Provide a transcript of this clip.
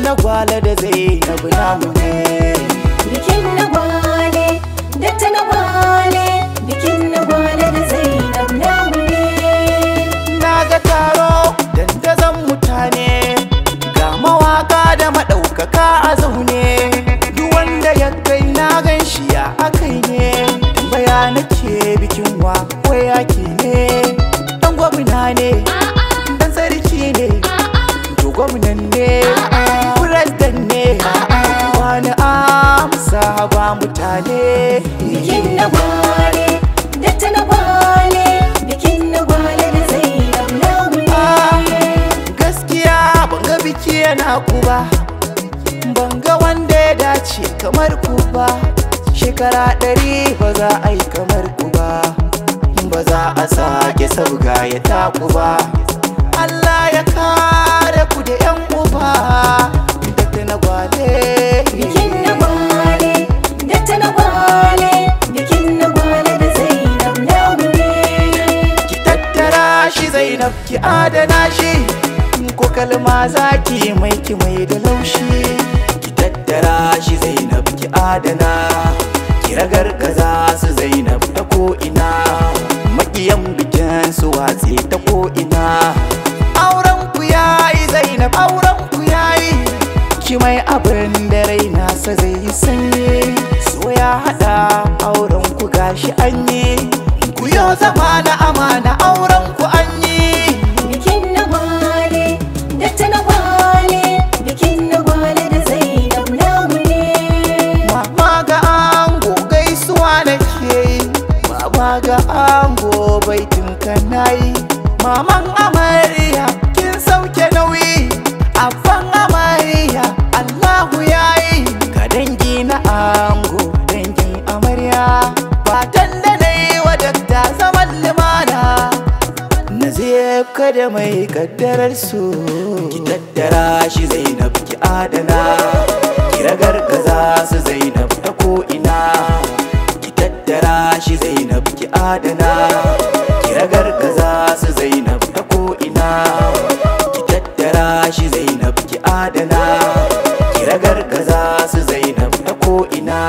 nagwale da Zainab namu ne. Bikin nagwale da ta nagwale, bikin nagwale da Zainab namu ne. Na ga taro dandazon mutane, ga mawaka da maɗaukaka a zaune. Duk wanda ya kai na gan shi ya akai ne, tambaya nake bikin wa ko yaki ne. Dan gwamna ne, dan sarki ne, to gwamnan ne, president ne, wani amsa ba mutane. Bikin nagwale da ta nagwale, bikin nagwale da Zainab namu ne. Gaskiya ban ga biki yana ku ba, ban ga wanda ya dace kamar ku ba. Shekara 100 ba za a yi kamar ku ba, ba za a sake sabga ya taku ba. Allah ya kare ku da 'yan uba da ta nagwale. Bikin nagwale da ta nagwale, bikin nagwale da Zainab namu ne. Ki tattara shi Zainab ki adana shi, ko kalma zaki mai ki mai da laushi. Ki tattara shi Zainab ki adana, ki ragargaza su Zainab ta ko'ina. Maƙiyan bikin su watse ta ko'ina. Auren ku yayi Zainab, auren ku yayi, ki mai abin da raina sa zai yi sanyi. So ya haɗa auren ku gashi an yi, ku yo zama na amana auren ku an yi. Bikin nagwale da ta nagwale, bikin nagwale da Zainab namu ne. Mama ga ango gaisuwa nake yi, mama ga ango baitin kanayi. Maman amarya kin sauke nauyi, abban amarya Allahu yayi. Ka dangi na ango dangin amarya, fatan da nayi wa dakta zaman limana. Nazeefi kada mai kaddarar su, ki tattara shi Zainab ki adana, ki ragargaza su Zainab ta ko'ina. Ki tattara shi Zainab ki adana, ki ragargaza su Zainab ta ko'ina. Ki tattara shi Zainab ki adana, ki ragargaza su Zainab ta ko'ina.